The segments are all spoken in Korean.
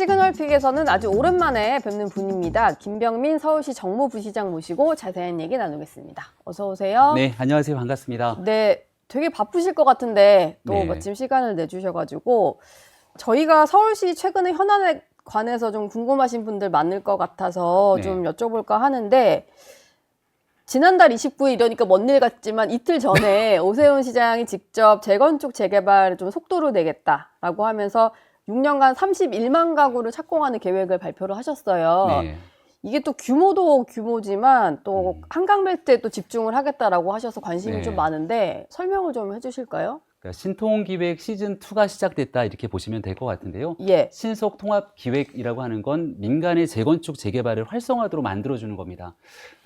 시그널픽에서는 아주 오랜만에 뵙는 분입니다. 김병민 서울시 정무부시장 모시고 자세한 얘기 나누겠습니다. 어서 오세요. 네, 안녕하세요. 반갑습니다. 네, 되게 바쁘실 것 같은데 또 네. 마침 시간을 내주셔가지고 저희가 서울시 최근의 현안에 관해서 좀 궁금하신 분들 많을 것 같아서 네. 좀 여쭤볼까 하는데 지난달 29일 이러니까 먼 일 같지만 이틀 전에 오세훈 시장이 직접 재건축 재개발 좀 속도를 내겠다라고 하면서 6년간 31만 가구를 착공하는 계획을 발표를 하셨어요. 네. 이게 또 규모도 규모지만 또 한강벨트에 또 집중을 하겠다라고 하셔서 관심이 네. 좀 많은데 설명을 좀 해주실까요? 그러니까 신통기획 시즌2가 시작됐다 이렇게 보시면 될 것 같은데요. 예. 신속통합기획이라고 하는 건 민간의 재건축 재개발을 활성화도록 만들어주는 겁니다.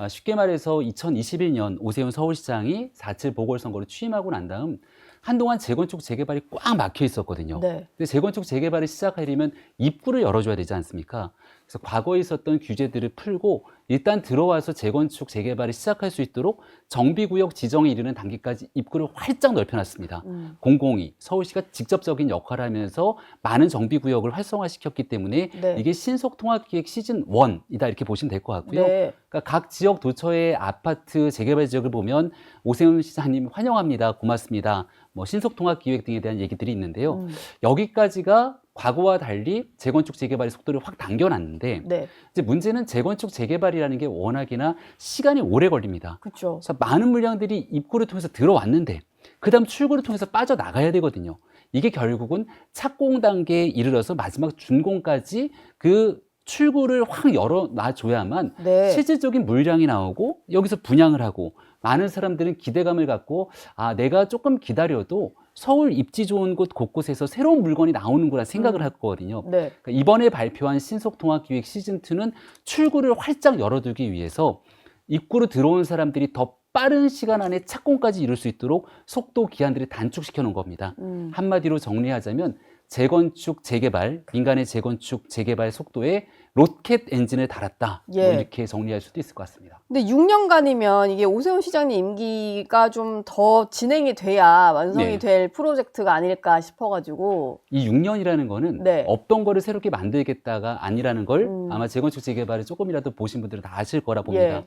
쉽게 말해서 2021년 오세훈 서울시장이 4.7 보궐선거를 취임하고 난 다음 한동안 재건축 재개발이 꽉 막혀 있었거든요. 네. 근데 재건축 재개발을 시작하려면 입구를 열어줘야 되지 않습니까? 그래서 과거에 있었던 규제들을 풀고 일단 들어와서 재건축 재개발을 시작할 수 있도록 정비구역 지정에 이르는 단계까지 입구를 활짝 넓혀놨습니다. 공공이 서울시가 직접적인 역할을 하면서 많은 정비구역을 활성화시켰기 때문에 네. 이게 신속통합기획 시즌 1이다 이렇게 보시면 될 것 같고요. 네. 그러니까 각 지역 도처의 아파트 재개발 지역을 보면 오세훈 시장님 환영합니다. 고맙습니다. 뭐 신속통합기획 등에 대한 얘기들이 있는데요. 여기까지가 과거와 달리 재건축 재개발의 속도를 확 당겨놨는데 네. 이제 문제는 재건축 재개발이라는 게 워낙이나 시간이 오래 걸립니다. 그렇죠. 그래서 많은 물량들이 입구를 통해서 들어왔는데 그다음 출구를 통해서 빠져나가야 되거든요. 이게 결국은 착공 단계에 이르러서 마지막 준공까지 그 출구를 확 열어놔줘야만 네. 실질적인 물량이 나오고 여기서 분양을 하고 많은 사람들은 기대감을 갖고 내가 조금 기다려도 서울 입지 좋은 곳 곳곳에서 새로운 물건이 나오는구나 생각을 할 거거든요. 네. 그러니까 이번에 발표한 신속통합기획 시즌2는 출구를 활짝 열어두기 위해서 입구로 들어온 사람들이 더 빠른 시간 안에 착공까지 이룰 수 있도록 속도 기한들을 단축시켜 놓은 겁니다. 한마디로 정리하자면 재건축 재개발, 민간의 재건축 재개발 속도에 로켓 엔진을 달았다. 예. 뭐 이렇게 정리할 수도 있을 것 같습니다. 근데 6년간이면 이게 오세훈 시장님 임기가 좀 더 진행이 돼야 완성이 네. 될 프로젝트가 아닐까 싶어가지고. 이 6년이라는 거는 네. 없던 거를 새롭게 만들겠다가 아니라는 걸 아마 재건축 재개발을 조금이라도 보신 분들은 다 아실 거라 봅니다. 예.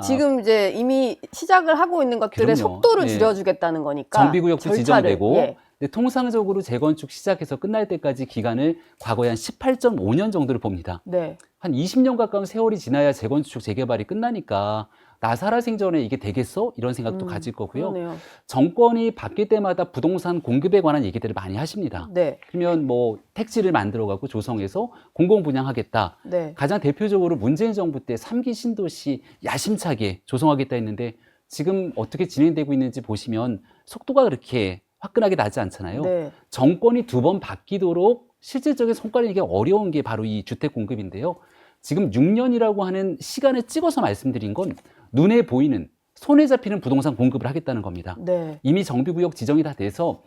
지금 이제 이미 시작을 하고 있는 것들의 그럼요. 속도를 예. 줄여주겠다는 거니까. 정비구역도 절차를, 지정되고 예. 근데 통상적으로 재건축 시작해서 끝날 때까지 기간을 과거에 한 18.5년 정도를 봅니다. 네. 한 20년 가까운 세월이 지나야 재건축 재개발이 끝나니까 나 살아생전에 이게 되겠어? 이런 생각도 가질 거고요. 그러네요. 정권이 바뀔 때마다 부동산 공급에 관한 얘기들을 많이 하십니다. 네. 그러면 뭐 택지를 만들어갖고 조성해서 공공분양하겠다. 네. 가장 대표적으로 문재인 정부 때 3기 신도시 야심차게 조성하겠다 했는데 지금 어떻게 진행되고 있는지 보시면 속도가 그렇게 화끈하게 나지 않잖아요. 네. 정권이 2번 바뀌도록 실질적인 성과를 내기 어려운 게 바로 이 주택 공급인데요. 지금 6년이라고 하는 시간을 찍어서 말씀드린 건 눈에 보이는 손에 잡히는 부동산 공급을 하겠다는 겁니다. 네. 이미 정비구역 지정이 다 돼서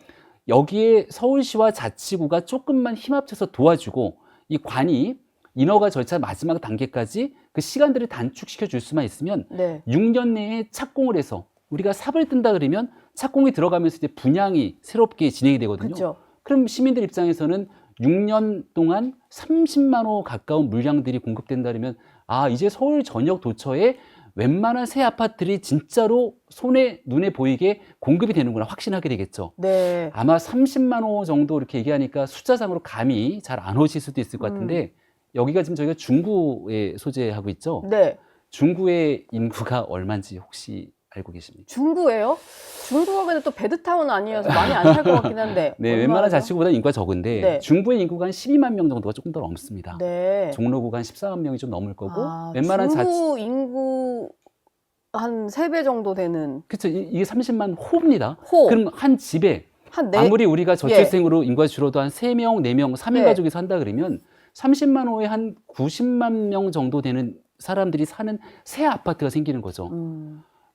여기에 서울시와 자치구가 조금만 힘합쳐서 도와주고 이 관이 인허가 절차 마지막 단계까지 그 시간들을 단축시켜 줄 수만 있으면 네. 6년 내에 착공을 해서 우리가 삽을 뜬다 그러면 착공이 들어가면서 이제 분양이 새롭게 진행이 되거든요. 그렇죠. 그럼 시민들 입장에서는 6년 동안 30만 호 가까운 물량들이 공급된다 그러면 이제 서울 전역 도처에 웬만한 새 아파트들이 진짜로 눈에 보이게 공급이 되는구나 확신하게 되겠죠. 네. 아마 30만 호 정도 이렇게 얘기하니까 숫자상으로 감이 잘 안 오실 수도 있을 것 같은데 여기가 지금 저희가 중구에 소재하고 있죠. 네. 중구의 인구가 얼마인지 혹시 알고 계십니까? 중구예요? 중구가 근데 또 베드타운 아니어서 많이 안 살 것 같긴 한데. 네, 얼마죠? 웬만한 자치구보다 인구가 적은데 네. 중구의 인구가 한 12만 명 정도가 조금 더 넘습니다. 네. 종로구가 한 14만 명이 좀 넘을 거고 웬만한 중구 인구 한 3배 정도 되는. 그렇죠. 이게 30만 호입니다. 호. 그럼 한 집에 한 네. 아무리 우리가 저출생으로 인구가 줄어도 한 3명, 4명, 3인 네. 가족이 산다 그러면 30만 호에 한 90만 명 정도 되는 사람들이 사는 새 아파트가 생기는 거죠.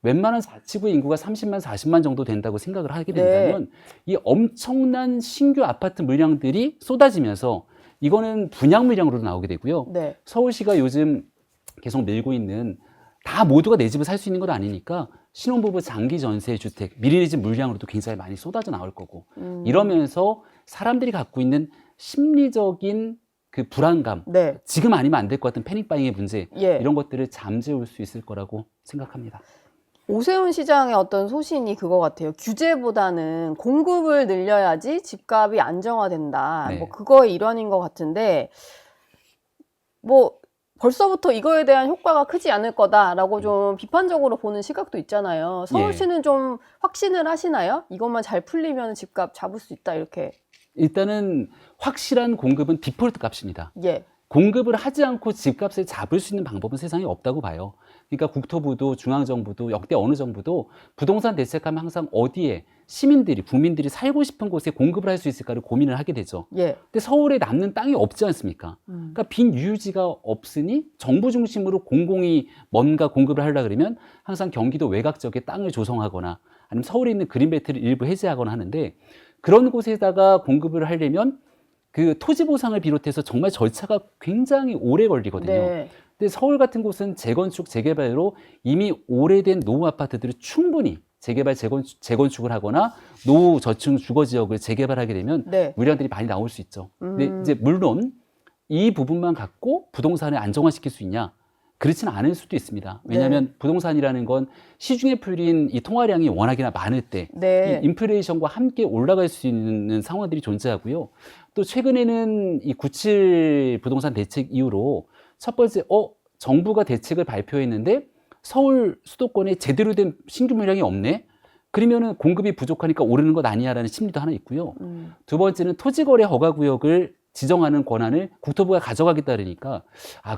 웬만한 자치구 인구가 30만, 40만 정도 된다고 생각을 하게 된다면 이 엄청난 신규 아파트 물량들이 쏟아지면서 이거는 분양 물량으로 나오게 되고요. 네. 서울시가 요즘 계속 밀고 있는 다 모두가 내 집을 살 수 있는 건 아니니까 신혼부부 장기 전세 주택, 미리 내 집 물량으로도 굉장히 많이 쏟아져 나올 거고 이러면서 사람들이 갖고 있는 심리적인 그 불안감, 네. 지금 아니면 안 될 것 같은 패닉바잉의 문제, 예. 이런 것들을 잠재울 수 있을 거라고 생각합니다. 오세훈 시장의 어떤 소신이 그거 같아요. 규제보다는 공급을 늘려야지 집값이 안정화된다. 네. 뭐 그거의 일환인 것 같은데 뭐 벌써부터 이거에 대한 효과가 크지 않을 거다라고 좀 비판적으로 보는 시각도 있잖아요. 서울시는 좀 확신을 하시나요? 이것만 잘 풀리면 집값 잡을 수 있다 이렇게. 일단은 확실한 공급은 디폴트 값입니다. 예. 공급을 하지 않고 집값을 잡을 수 있는 방법은 세상에 없다고 봐요. 그러니까 국토부도 중앙정부도 역대 어느 정부도 부동산 대책하면 항상 어디에 시민들이, 국민들이 살고 싶은 곳에 공급을 할 수 있을까를 고민을 하게 되죠. 예. 근데 서울에 남는 땅이 없지 않습니까? 그러니까 빈 유유지가 없으니 정부 중심으로 공공이 뭔가 공급을 하려 그러면 항상 경기도 외곽 지역에 땅을 조성하거나 아니면 서울에 있는 그린벨트를 일부 해제하거나 하는데 그런 곳에다가 공급을 하려면 그 토지 보상을 비롯해서 정말 절차가 굉장히 오래 걸리거든요. 네. 근데 서울 같은 곳은 재건축, 재개발로 이미 오래된 노후 아파트들을 충분히 재개발, 재건축을 하거나 노후 저층 주거 지역을 재개발하게 되면 네. 물량들이 많이 나올 수 있죠. 근데 이제 물론 이 부분만 갖고 부동산을 안정화시킬 수 있냐? 그렇지는 않을 수도 있습니다. 왜냐하면 부동산이라는 건 시중에 풀린 이 통화량이 워낙이나 많을 때 네. 이 인플레이션과 함께 올라갈 수 있는 상황들이 존재하고요. 또 최근에는 이 97 부동산 대책 이후로 첫 번째, 정부가 대책을 발표했는데 서울 수도권에 제대로 된 신규 물량이 없네? 그러면은 공급이 부족하니까 오르는 것 아니야라는 심리도 하나 있고요. 두 번째는 토지거래 허가구역을 지정하는 권한을 국토부가 가져가겠다 그러니까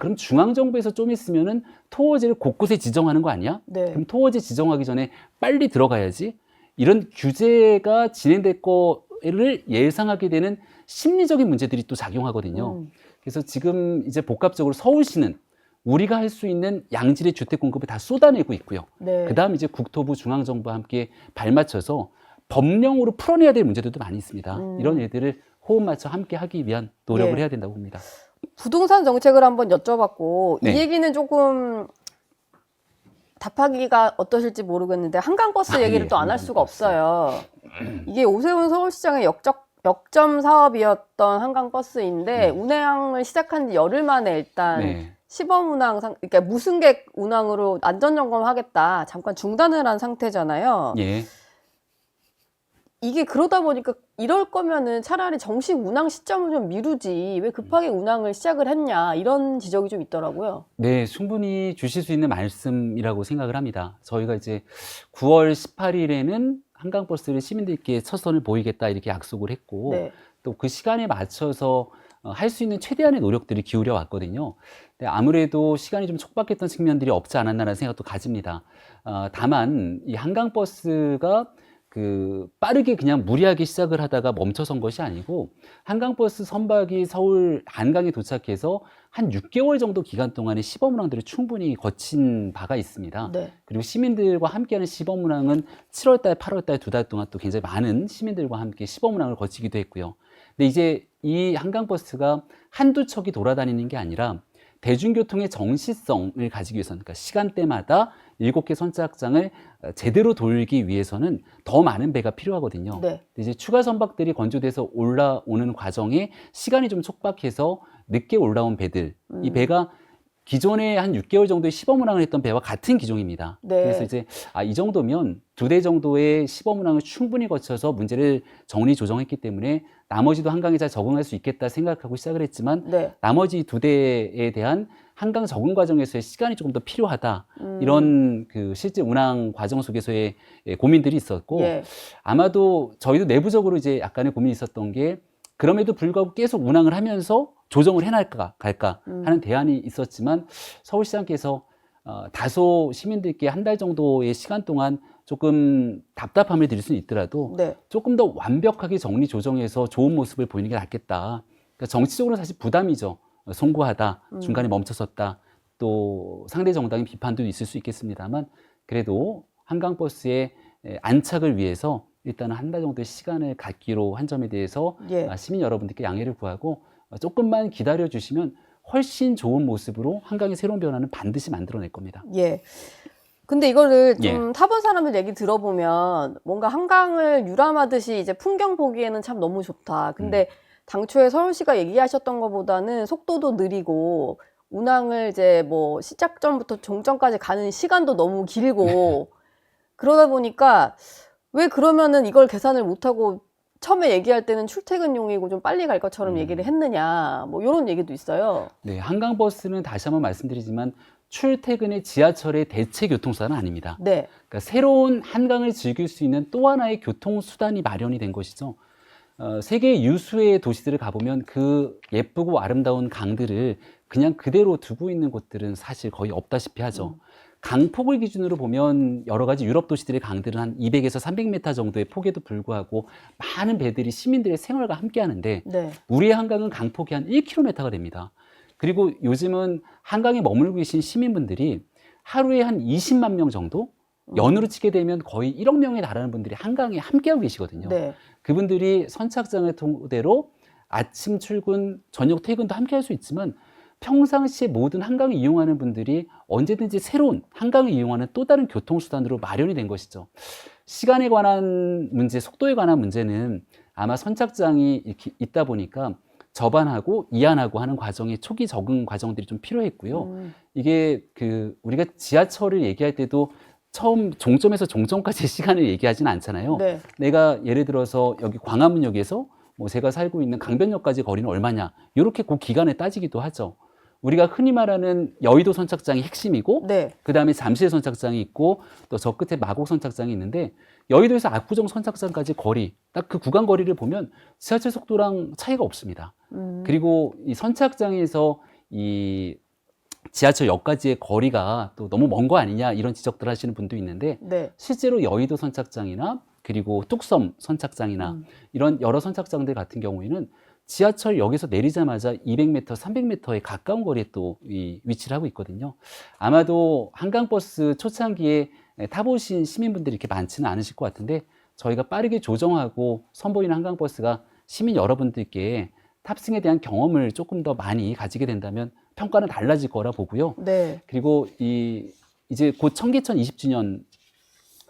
그럼 중앙정부에서 좀 있으면은 토어지를 곳곳에 지정하는 거 아니야? 네. 그럼 토어지 지정하기 전에 빨리 들어가야지. 이런 규제가 진행될 거를 예상하게 되는 심리적인 문제들이 또 작용하거든요. 그래서 지금 이제 복합적으로 서울시는 우리가 할 수 있는 양질의 주택 공급을 다 쏟아내고 있고요. 네. 그다음 이제 국토부, 중앙정부와 함께 발맞춰서 법령으로 풀어내야 될 문제들도 많이 있습니다. 이런 일들을 호흡 맞춰 함께 하기 위한 노력을 예. 해야 된다고 봅니다. 부동산 정책을 한번 여쭤봤고 네. 이 얘기는 조금 답하기가 어떠실지 모르겠는데 한강버스 얘기를 또 안 할 수가 한강버스. 없어요. 이게 오세훈 서울시장의 역점 사업이었던 한강버스인데 운행을 시작한 지 열흘 만에 일단 네. 시범 운항 그러니까 무승객 운항으로 안전 점검하겠다 잠깐 중단을 한 상태잖아요. 예. 이게 그러다 보니까 이럴 거면은 차라리 정식 운항 시점을 좀 미루지 왜 급하게 운항을 시작을 했냐 이런 지적이 좀 있더라고요. 네, 충분히 주실 수 있는 말씀이라고 생각을 합니다. 저희가 이제 9월 18일에는 한강버스를 시민들께 첫 선을 보이겠다 이렇게 약속을 했고 네. 또 그 시간에 맞춰서 할 수 있는 최대한의 노력들을 기울여 왔거든요. 근데 아무래도 시간이 좀 촉박했던 측면들이 없지 않았나라는 생각도 가집니다. 다만 이 한강버스가 빠르게 그냥 무리하게 시작을 하다가 멈춰선 것이 아니고 한강버스 선박이 서울 안강에 도착해서 한 6개월 정도 기간 동안에 시범운항들을 충분히 거친 바가 있습니다. 네. 그리고 시민들과 함께하는 시범운항은 7월달, 8월달 2달 동안 또 굉장히 많은 시민들과 함께 시범운항을 거치기도 했고요. 근데 이제 이 한강버스가 한두 척이 돌아다니는 게 아니라 대중교통의 정시성을 가지기 위해서는 그러니까 시간대마다 7개 선착장을 제대로 돌기 위해서는 더 많은 배가 필요하거든요. 네. 이제 추가 선박들이 건조돼서 올라오는 과정에 시간이 좀 촉박해서 늦게 올라온 배들, 이 배가 기존에 한 6개월 정도의 시범 운항을 했던 배와 같은 기종입니다. 네. 그래서 이제 이 정도면 2대 정도의 시범 운항을 충분히 거쳐서 문제를 정리 조정했기 때문에 나머지도 한강에 잘 적응할 수 있겠다 생각하고 시작을 했지만 네. 나머지 2대에 대한 한강 적응 과정에서의 시간이 조금 더 필요하다. 이런 실제 운항 과정 속에서의 고민들이 있었고 예. 아마도 저희도 내부적으로 이제 약간의 고민이 있었던 게 그럼에도 불구하고 계속 운항을 하면서 조정을 해날까 갈까 하는 대안이 있었지만 서울시장께서 다소 시민들께 한 달 정도의 시간 동안 조금 답답함을 드릴 수는 있더라도 네. 조금 더 완벽하게 정리 조정해서 좋은 모습을 보이는 게 낫겠다. 그러니까 정치적으로는 사실 부담이죠. 송구하다, 중간에 멈춰섰다, 또 상대 정당의 비판도 있을 수 있겠습니다만 그래도 한강버스의 안착을 위해서 일단은 한 달 정도의 시간을 갖기로 한 점에 대해서 예. 시민 여러분들께 양해를 구하고 조금만 기다려 주시면 훨씬 좋은 모습으로 한강의 새로운 변화는 반드시 만들어낼 겁니다. 예. 근데 이거를 좀 예. 타본 사람들 얘기 들어보면 뭔가 한강을 유람하듯이 이제 풍경 보기에는 참 너무 좋다. 근데 당초에 서울시가 얘기하셨던 것보다는 속도도 느리고 운항을 이제 뭐 시작점부터 종점까지 가는 시간도 너무 길고 그러다 보니까 왜 그러면은 이걸 계산을 못하고 처음에 얘기할 때는 출퇴근용이고 좀 빨리 갈 것처럼 얘기를 했느냐, 뭐 이런 얘기도 있어요. 네, 한강버스는 다시 한번 말씀드리지만 출퇴근의 지하철의 대체 교통수단은 아닙니다. 네, 그러니까 새로운 한강을 즐길 수 있는 또 하나의 교통수단이 마련이 된 것이죠. 세계 유수의 도시들을 가보면 그 예쁘고 아름다운 강들을 그냥 그대로 두고 있는 곳들은 사실 거의 없다시피 하죠. 강폭을 기준으로 보면 여러 가지 유럽 도시들의 강들은 한 200에서 300m 정도의 폭에도 불구하고 많은 배들이 시민들의 생활과 함께 하는데 네, 우리의 한강은 강폭이 한 1km가 됩니다. 그리고 요즘은 한강에 머물고 계신 시민분들이 하루에 한 20만 명 정도? 연으로 치게 되면 거의 1억 명에 달하는 분들이 한강에 함께하고 계시거든요. 네, 그분들이 선착장을 토대로 아침 출근, 저녁 퇴근도 함께 할 수 있지만 평상시에 모든 한강을 이용하는 분들이 언제든지 새로운 한강을 이용하는 또 다른 교통수단으로 마련이 된 것이죠. 시간에 관한 문제, 속도에 관한 문제는 아마 선착장이 이렇게 있다 보니까 접안하고 이안하고 하는 과정의 초기 적응 과정들이 좀 필요했고요. 이게 우리가 지하철을 얘기할 때도 처음 종점에서 종점까지의 시간을 얘기하지는 않잖아요. 네, 내가 예를 들어서 여기 광화문역에서 뭐 제가 살고 있는 강변역까지 거리는 얼마냐 이렇게 그 기간에 따지기도 하죠. 우리가 흔히 말하는 여의도 선착장이 핵심이고 네, 그 다음에 잠실 선착장이 있고 또 저 끝에 마곡 선착장이 있는데 여의도에서 압구정 선착장까지 거리 딱 그 구간 거리를 보면 지하철 속도랑 차이가 없습니다. 그리고 이 선착장에서 이 지하철역까지의 거리가 또 너무 먼 거 아니냐 이런 지적들 하시는 분도 있는데 네, 실제로 여의도 선착장이나 그리고 뚝섬 선착장이나 이런 여러 선착장들 같은 경우에는 지하철역에서 내리자마자 200m, 300m에 가까운 거리에 또 위치를 하고 있거든요. 아마도 한강버스 초창기에 타보신 시민분들이 이렇게 많지는 않으실 것 같은데 저희가 빠르게 조정하고 선보이는 한강버스가 시민 여러분들께 탑승에 대한 경험을 조금 더 많이 가지게 된다면 평가는 달라질 거라 보고요. 네. 그리고 이제 곧 청계천 20주년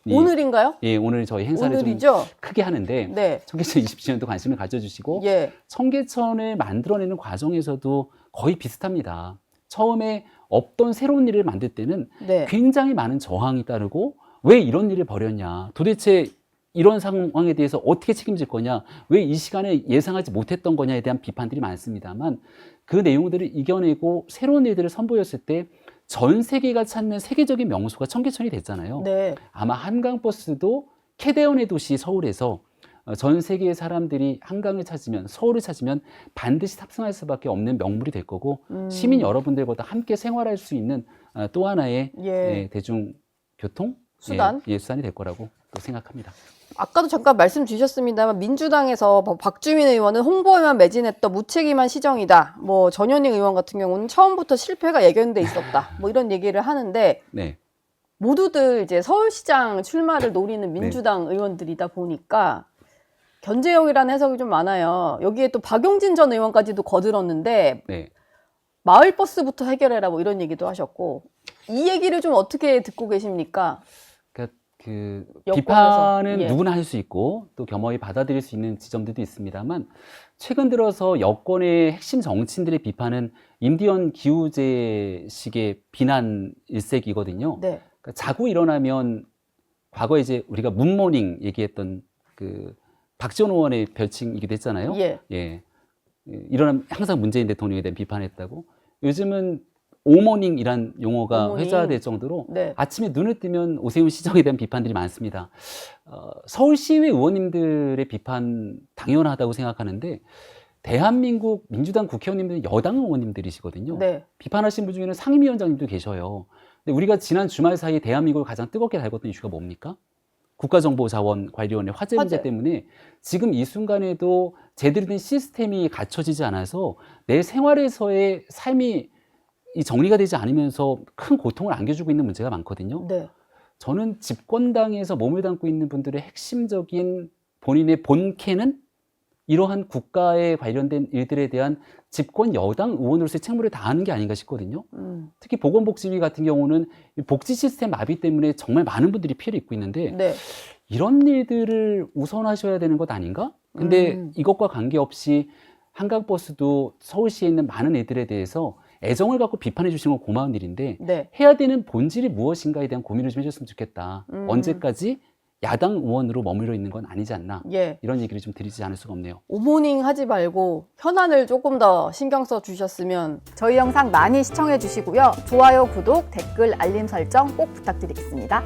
오늘인가요? 예, 오늘 저희 행사를 오늘이죠? 좀 크게 하는데 네, 청계천 20주년도 관심을 가져주시고 예, 청계천을 만들어내는 과정에서도 거의 비슷합니다. 처음에 없던 새로운 일을 만들 때는 네, 굉장히 많은 저항이 따르고 왜 이런 일을 벌였냐, 도대체 이런 상황에 대해서 어떻게 책임질 거냐, 왜 이 시간에 예상하지 못했던 거냐에 대한 비판들이 많습니다만 그 내용들을 이겨내고 새로운 일들을 선보였을 때 전 세계가 찾는 세계적인 명소가 청계천이 됐잖아요. 네, 아마 한강버스도 캐대언의 도시 서울에서 전 세계의 사람들이 한강을 찾으면, 서울을 찾으면 반드시 탑승할 수밖에 없는 명물이 될 거고 시민 여러분들보다 함께 생활할 수 있는 또 하나의 예. 대중교통 수단? 수단이 될 거라고 또 생각합니다. 아까도 잠깐 말씀 주셨습니다만 민주당에서 박주민 의원은 홍보에만 매진했던 무책임한 시정이다. 뭐 전현희 의원 같은 경우는 처음부터 실패가 예견돼 있었다. 뭐 이런 얘기를 하는데 네. 모두들 이제 서울시장 출마를 노리는 민주당 의원들이다 보니까 견제용이라는 해석이 좀 많아요. 여기에 또 박용진 전 의원까지도 거들었는데 네. 마을버스부터 해결해라 뭐 이런 얘기도 하셨고 이 얘기를 좀 어떻게 듣고 계십니까? 그러니까 여권에서. 비판은 예. 누구나 할 수 있고 또 겸허히 받아들일 수 있는 지점들도 있습니다만 최근 들어서 여권의 핵심 정치인들의 비판은 임디연 기우제식의 비난 일색이거든요. 네. 그러니까 자고 일어나면 과거에 이제 우리가 문모닝 얘기했던 그 박지원 의원의 별칭이기도 했잖아요. 예. 예. 일어나면 항상 문재인 대통령에 대한 비판했다고. 요즘은 오모닝이란 용어가 오모닝. 회자될 정도로 네. 아침에 눈을 뜨면 오세훈 시정에 대한 비판들이 많습니다. 서울시의회 의원님들의 비판 당연하다고 생각하는데 대한민국 민주당 국회의원님들은 여당 의원님들이시거든요. 네. 비판하신 분 중에는 상임위원장님도 계셔요. 근데 우리가 지난 주말 사이에 대한민국을 가장 뜨겁게 달궜던 이슈가 뭡니까? 국가정보자원관리원회 화재 문제 때문에 지금 이 순간에도 제대로 된 시스템이 갖춰지지 않아서 내 생활에서의 삶이 이 정리가 되지 않으면서 큰 고통을 안겨주고 있는 문제가 많거든요. 네. 저는 집권당에서 몸을 담고 있는 분들의 핵심적인 본인의 본캐는 이러한 국가에 관련된 일들에 대한 집권 여당 의원으로서의 책무를 다하는 게 아닌가 싶거든요. 특히 보건복지위 같은 경우는 복지 시스템 마비 때문에 정말 많은 분들이 피해를 입고 있는데 네. 이런 일들을 우선하셔야 되는 것 아닌가? 근데 이것과 관계없이 한강버스도 서울시에 있는 많은 애들에 대해서 애정을 갖고 비판해 주시는 건 고마운 일인데 네. 해야 되는 본질이 무엇인가에 대한 고민을 좀 해줬으면 좋겠다. 언제까지 야당 의원으로 머물러 있는 건 아니지 않나. 예. 이런 얘기를 좀 드리지 않을 수가 없네요. 오모닝 하지 말고 현안을 조금 더 신경 써 주셨으면. 저희 영상 많이 시청해 주시고요. 좋아요, 구독, 댓글, 알림 설정 꼭 부탁드리겠습니다.